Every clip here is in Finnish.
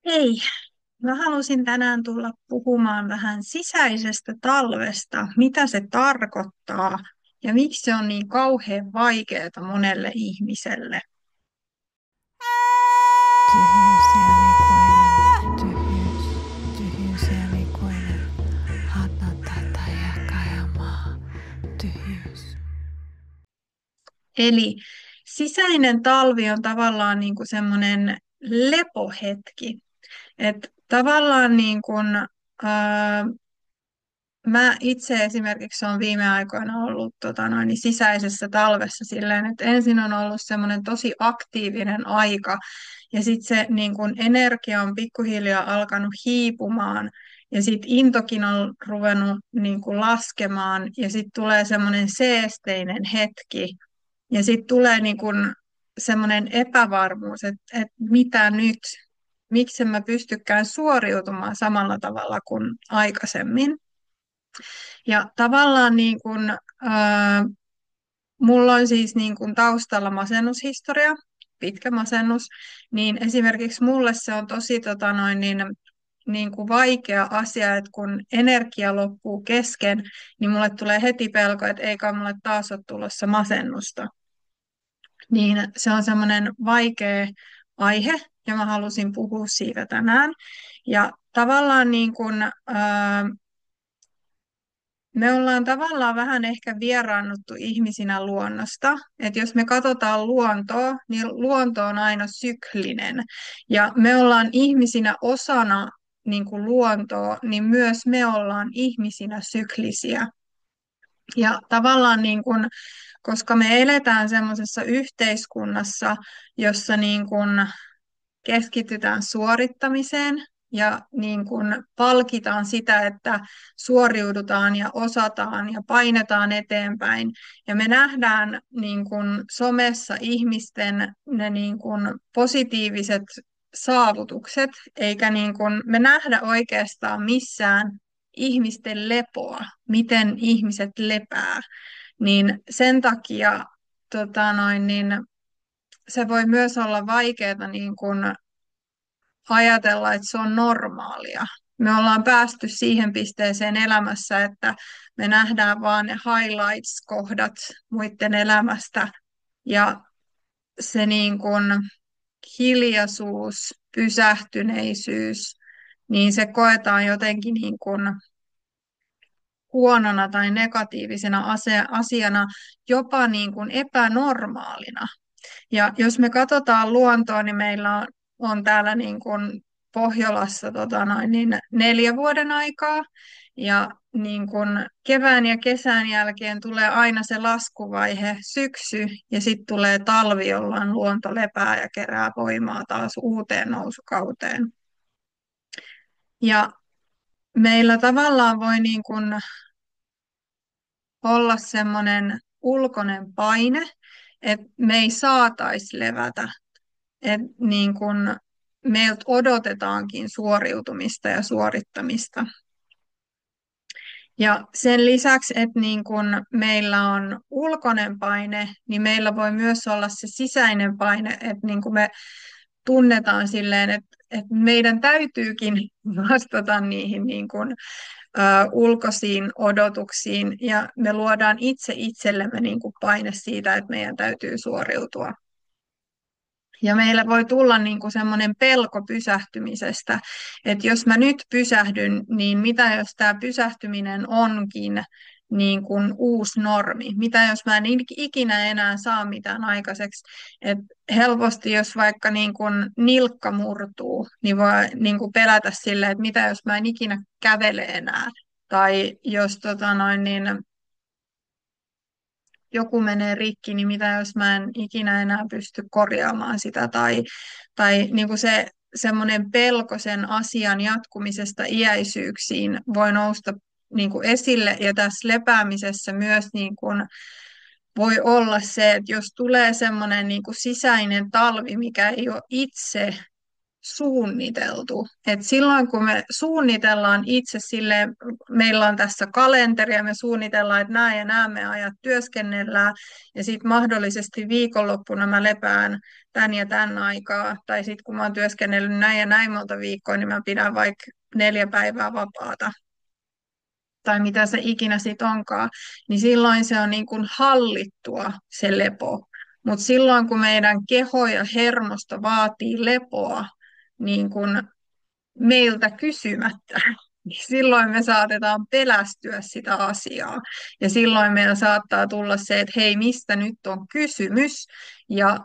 Hei, mä halusin tänään tulla puhumaan vähän sisäisestä talvesta, mitä se tarkoittaa ja miksi se on niin kauhean vaikeaa monelle ihmiselle. Tyhjyys ja ikuinen, tyhjyys ja ikuinen, hatata ja kajamaa, tyhjyys. Eli sisäinen talvi on tavallaan niin kuin semmoinen lepohetki. Että tavallaan niin kuin, mä itse esimerkiksi olen viime aikoina ollut niin sisäisessä talvessa silleen, että ensin on ollut semmoinen tosi aktiivinen aika ja sitten se niin kun energia on pikkuhiljaa alkanut hiipumaan ja sitten intokin on ruvennut niin kun laskemaan ja sitten tulee semmoinen seesteinen hetki ja sitten tulee niin kun semmoinen epävarmuus, että mitä nyt, miksi en mä pystykään suoriutumaan samalla tavalla kuin aikaisemmin. Ja tavallaan niin kuin, mulla on siis niin kuin taustalla masennushistoria, pitkä masennus, niin esimerkiksi mulle se on tosi niin kuin vaikea asia, että kun energia loppuu kesken, niin mulle tulee heti pelko, että eikä mulle taas ole tulossa masennusta. Niin se on semmoinen vaikea aihe, ja mä halusin puhua siitä tänään. Ja tavallaan niin kuin, me ollaan tavallaan vähän ehkä vieraannuttu ihmisinä luonnosta. Että jos me katsotaan luontoa, niin luonto on aina syklinen. Ja me ollaan ihmisinä osana niin kuin luontoa, niin myös me ollaan ihmisinä syklisiä. Ja tavallaan niin kuin, koska me eletään semmoisessa yhteiskunnassa, jossa niin kuin keskitytään suorittamiseen ja niin kuin palkitaan sitä, että suoriudutaan ja osataan ja painetaan eteenpäin. Ja me nähdään niin kuin somessa ihmisten ne niin kuin positiiviset saavutukset, eikä niin kuin me nähdä oikeastaan missään ihmisten lepoa, miten ihmiset lepää. Niin sen takia niin se voi myös olla vaikeaa niin kuin ajatella, että se on normaalia. Me ollaan päästy siihen pisteeseen elämässä, että me nähdään vaan ne highlights-kohdat muiden elämästä ja se niin kuin hiljaisuus, pysähtyneisyys, niin se koetaan jotenkin niin kuin huonona tai negatiivisena asiana, jopa niin kuin epänormaalina. Ja jos me katsotaan luontoa, niin meillä on täällä niin kuin Pohjolassa 4 vuoden aikaa. Ja niin kuin kevään ja kesän jälkeen tulee aina se laskuvaihe, syksy, ja sitten tulee talvi, jolloin luonto lepää ja kerää voimaa taas uuteen nousukauteen. Ja meillä tavallaan voi niin kuin olla semmoinen ulkoinen paine, että me ei saataisi levätä. Että niin kun meiltä odotetaankin suoriutumista ja suorittamista. Ja sen lisäksi, että niin kun meillä on ulkoinen paine, niin meillä voi myös olla se sisäinen paine, että niin kun me tunnetaan silleen, että meidän täytyykin vastata niihin niin kun, ulkoisiin odotuksiin ja me luodaan itse itsellemme niin kun paine siitä, että meidän täytyy suoriutua. Ja meillä voi tulla niin kuin semmoinen pelko pysähtymisestä, että jos mä nyt pysähdyn, niin mitä jos tämä pysähtyminen onkin niin kuin uusi normi? Mitä jos mä en ikinä enää saa mitään aikaiseksi? Et helposti, jos vaikka niin kuin nilkka murtuu, niin voi niin kuin pelätä silleen, että mitä jos mä en ikinä kävele enää? Tai jos joku menee rikki, niin mitä jos mä en ikinä enää pysty korjaamaan sitä, tai niin kuin se semmoinen pelko sen asian jatkumisesta iäisyyksiin voi nousta niin kuin esille, ja tässä lepäämisessä myös niin kuin voi olla se, että jos tulee semmoinen niin kuin sisäinen talvi, mikä ei ole itse suunniteltu. Et silloin kun me suunnitellaan itse sille, meillä on tässä kalenteri ja me suunnitellaan, että nämä ja nämä me ajat työskennellään ja sitten mahdollisesti viikonloppuna mä lepään tän ja tän aikaa, tai sitten kun mä oon työskennellyt näin ja näin monta viikkoa, niin mä pidän vaikka 4 päivää vapaata tai mitä se ikinä sitten onkaan, niin silloin se on niin kuin hallittua se lepo. Mutta silloin kun meidän keho ja hermosto vaatii lepoa niin kuin meiltä kysymättä, niin silloin me saatetaan pelästyä sitä asiaa. Ja silloin meillä saattaa tulla se, että hei, mistä nyt on kysymys ja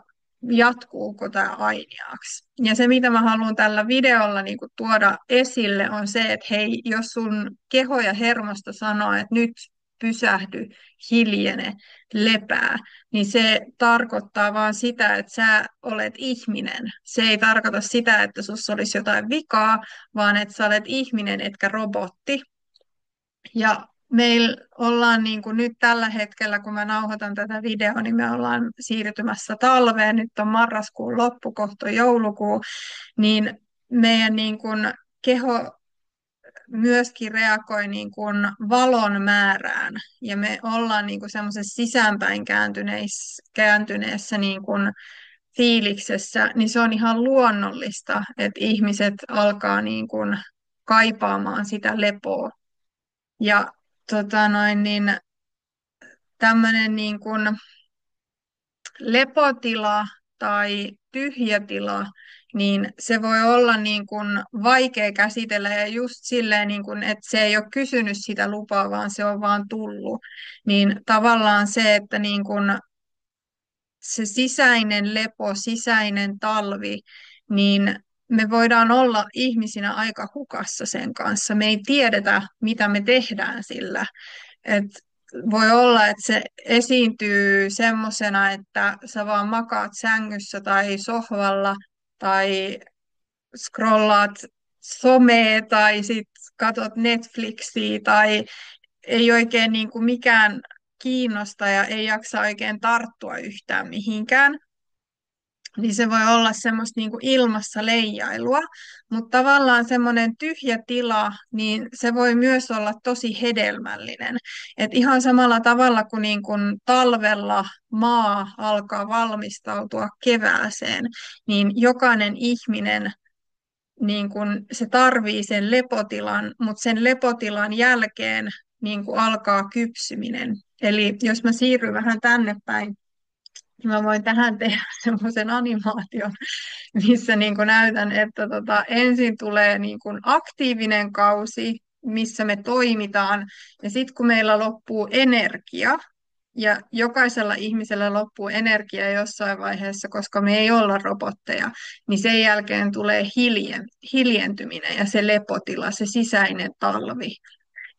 jatkuuko tämä ainiaaksi. Ja se, mitä mä haluan tällä videolla niin kuin tuoda esille, on se, että hei, jos sun keho ja hermosto sanoo, että nyt pysähdy, hiljene, lepää, niin se tarkoittaa vaan sitä, että sä olet ihminen. Se ei tarkoita sitä, että sussa olisi jotain vikaa, vaan että sä olet ihminen etkä robotti. Ja meillä ollaan niin kuin nyt tällä hetkellä, kun mä nauhoitan tätä videoa, niin me ollaan siirtymässä talveen. Nyt on marraskuun loppu, kohta on joulukuu, niin meidän niin kuin keho myöskin reagoi niin kuin valon määrään. Ja me ollaan niin kuin semmoisessa sisäänpäin kääntyneessä niin kuin fiiliksessä, niin se on ihan luonnollista, että ihmiset alkaa niin kuin kaipaamaan sitä lepoa. Ja niin tämmöinen niin kuin lepotila tai tyhjä tila, niin se voi olla niin kuin vaikea käsitellä ja just silleen, niin kuin, että se ei ole kysynyt sitä lupaa, vaan se on vaan tullut. Niin tavallaan se, että niin kuin se sisäinen lepo, sisäinen talvi, niin me voidaan olla ihmisinä aika hukassa sen kanssa. Me ei tiedetä, mitä me tehdään sillä. Et voi olla, että se esiintyy semmoisena, että sä vaan makaat sängyssä tai sohvalla tai scrollaat somea tai sit katot Netflixiä tai ei oikein niin kuin mikään kiinnosta ja ei jaksa oikein tarttua yhtään mihinkään, niin se voi olla semmoista niin kuin ilmassa leijailua, mutta tavallaan semmoinen tyhjä tila, niin se voi myös olla tosi hedelmällinen. Et ihan samalla tavalla kuin, talvella maa alkaa valmistautua kevääseen, niin jokainen ihminen niin kun se tarvii sen lepotilan, mutta sen lepotilan jälkeen niin kun alkaa kypsyminen. Eli jos mä siirryn vähän tänne päin, niin mä voin tähän tehdä semmoisen animaation, missä niin kun näytän, että ensin tulee niin kun aktiivinen kausi, missä me toimitaan, ja sitten kun meillä loppuu energia, ja jokaisella ihmisellä loppuu energia jossain vaiheessa, koska me ei olla robotteja, niin sen jälkeen tulee hiljentyminen ja se lepotila, se sisäinen talvi.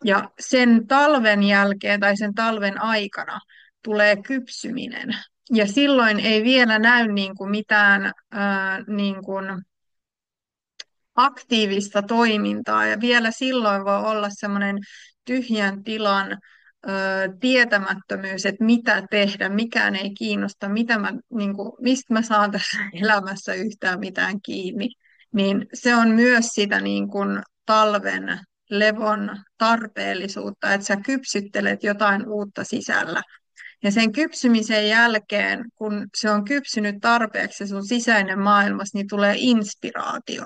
Ja sen talven jälkeen tai sen talven aikana tulee kypsyminen. Ja silloin ei vielä näy niin kuin mitään niin kuin aktiivista toimintaa. Ja vielä silloin voi olla semmoinen tyhjän tilan tietämättömyys, että mitä tehdä, mikään ei kiinnosta, niin kuin, mistä mä saan tässä elämässä yhtään mitään kiinni. Niin se on myös sitä niin kuin talven levon tarpeellisuutta, että sä kypsyttelet jotain uutta sisällä. Ja sen kypsymisen jälkeen, kun se on kypsynyt tarpeeksi se sun sisäinen maailmas, niin tulee inspiraatio.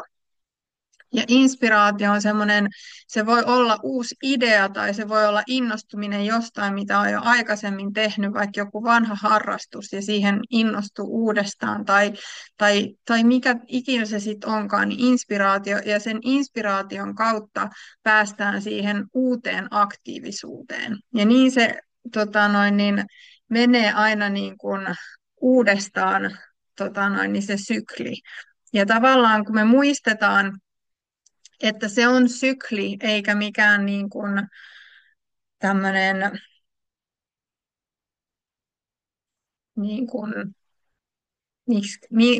Ja inspiraatio on semmoinen, se voi olla uusi idea tai se voi olla innostuminen jostain, mitä on jo aikaisemmin tehnyt, vaikka joku vanha harrastus ja siihen innostuu uudestaan tai mikä ikinä se sitten onkaan, niin inspiraatio ja sen inspiraation kautta päästään siihen uuteen aktiivisuuteen. Ja niin se menee aina niin kuin uudestaan niin se sykli. Ja tavallaan kun me muistetaan, että se on sykli eikä mikään niin kuin tämmöinen, niin kuin,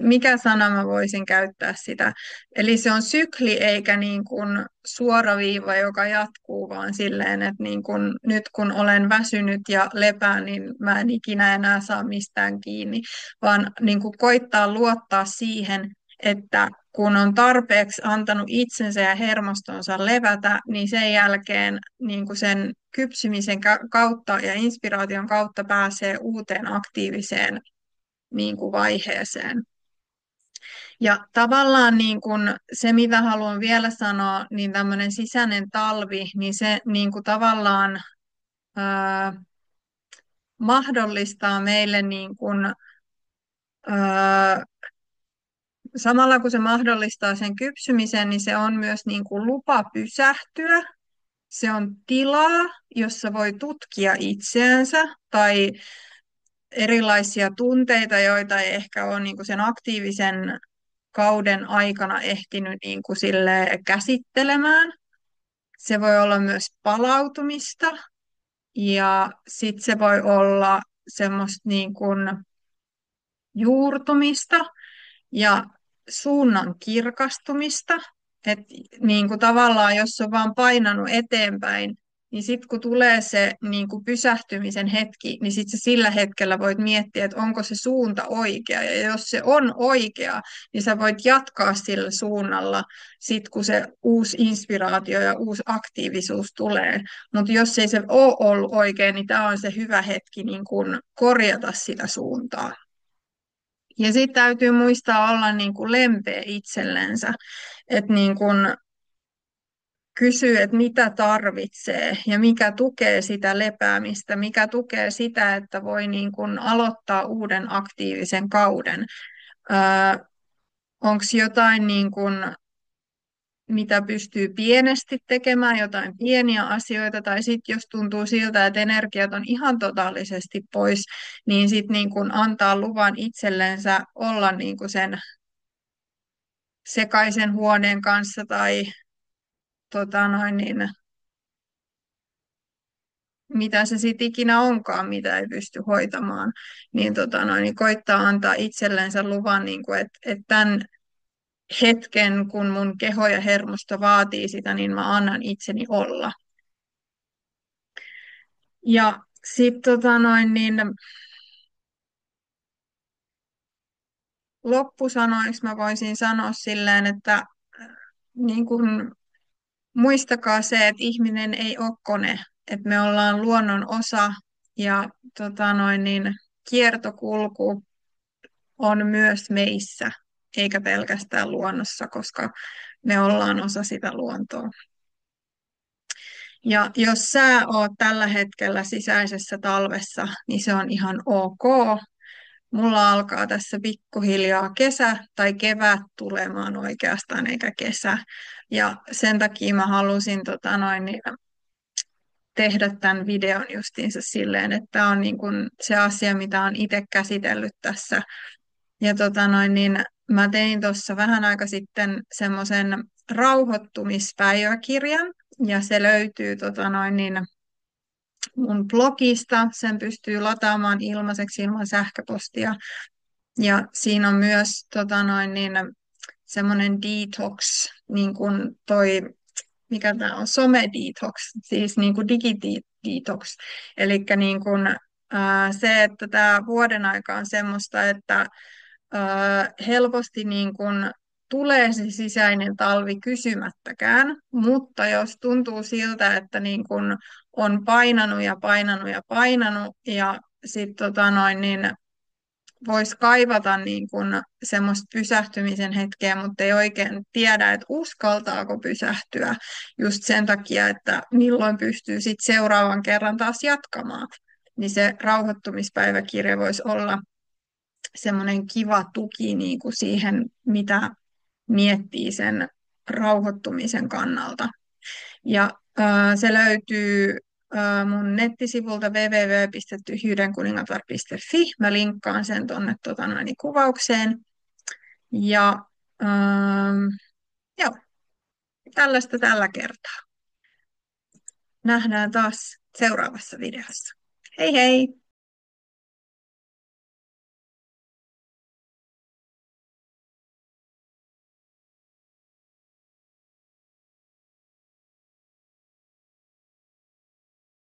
mikä sana mä voisin käyttää sitä. Eli se on sykli eikä niin kuin suora viiva, joka jatkuu, vaan silleen, että niin kuin, nyt kun olen väsynyt ja lepään, niin mä en ikinä enää saa mistään kiinni, vaan niin kuin koittaa luottaa siihen, että kun on tarpeeksi antanut itsensä ja hermostonsa levätä, niin sen jälkeen niin kuin sen kypsymisen kautta ja inspiraation kautta pääsee uuteen aktiiviseen niin kuin vaiheeseen. Ja tavallaan niin kuin se, mitä haluan vielä sanoa, niin tämmöinen sisäinen talvi, niin se niin kuin tavallaan ää, mahdollistaa meille niin kuin, ää, samalla kun se mahdollistaa sen kypsymisen, niin se on myös niin kuin lupa pysähtyä. Se on tilaa, jossa voi tutkia itseänsä tai erilaisia tunteita, joita ei ehkä ole niin kuin sen aktiivisen kauden aikana ehtinyt niin kuin käsittelemään. Se voi olla myös palautumista ja sitten se voi olla semmoista niin kuin juurtumista ja suunnan kirkastumista. Et niin kuin tavallaan, jos on vaan painanut eteenpäin, niin sitten kun tulee se niin kuin pysähtymisen hetki, niin sitten sillä hetkellä voit miettiä, että onko se suunta oikea. Ja jos se on oikea, niin sä voit jatkaa sillä suunnalla, sit kun se uusi inspiraatio ja uusi aktiivisuus tulee. Mutta jos ei se ole ollut oikein, niin tämä on se hyvä hetki niin kuin korjata sitä suuntaa. Ja sitten täytyy muistaa olla niin kuin lempeä itsellensä, että niin kuin kysyy, että mitä tarvitsee ja mikä tukee sitä lepäämistä, mikä tukee sitä, että voi niin kuin aloittaa uuden aktiivisen kauden. Onko jotain, niin kuin, mitä pystyy pienesti tekemään, jotain pieniä asioita, tai sitten jos tuntuu siltä, että energiat on ihan totaalisesti pois, niin sitten niin kuin antaa luvan itsellensä olla niin kuin sen sekaisen huoneen kanssa tai niin, mitä se sitten ikinä onkaan, mitä ei pysty hoitamaan, niin, niin koittaa antaa itsellensä luvan, niin että tämän hetken, kun mun keho ja hermosto vaatii sitä, niin mä annan itseni olla. Ja sitten niin loppusanoiksi mä voisin sanoa silleen, että niin kun muistakaa se, että ihminen ei ole kone, että me ollaan luonnon osa ja niin kiertokulku on myös meissä, eikä pelkästään luonnossa, koska me ollaan osa sitä luontoa. Ja jos sä oot tällä hetkellä sisäisessä talvessa, niin se on ihan ok. Mulla alkaa tässä pikkuhiljaa kesä tai kevät tulemaan oikeastaan, eikä kesä. Ja sen takia mä halusin niin tehdä tämän videon justiinsa silleen, että tämä on niin kuin se asia, mitä olen itse käsitellyt tässä. Ja niin mä tein tuossa vähän aika sitten semmoisen rauhoittumispäiväkirjan, ja se löytyy niin mun blogista. Sen pystyy lataamaan ilmaiseksi ilman sähköpostia. Ja siinä on myös niin semmoinen detox, niin kuin toi mikä tämä on, some-detox, siis niin kuin digidetox. Eli niin kuin, se, että tämä vuoden aika on semmoista, että helposti niin kuin tulee se sisäinen talvi kysymättäkään, mutta jos tuntuu siltä, että niin kuin on painanut ja painanut ja painanut ja sitten niin voisi kaivata niin kuin semmoista pysähtymisen hetkeä, mutta ei oikein tiedä, että uskaltaako pysähtyä just sen takia, että milloin pystyy sitten seuraavan kerran taas jatkamaan. Niin se rauhoittumispäiväkirja voisi olla semmoinen kiva tuki niin kuin siihen, mitä miettii sen rauhoittumisen kannalta. Ja se löytyy mun nettisivulta www.tyhjyydenkuningatar.fi. Mä linkkaan sen tuonne kuvaukseen. Ja joo, tällaista tällä kertaa. Nähdään taas seuraavassa videossa. Hei hei!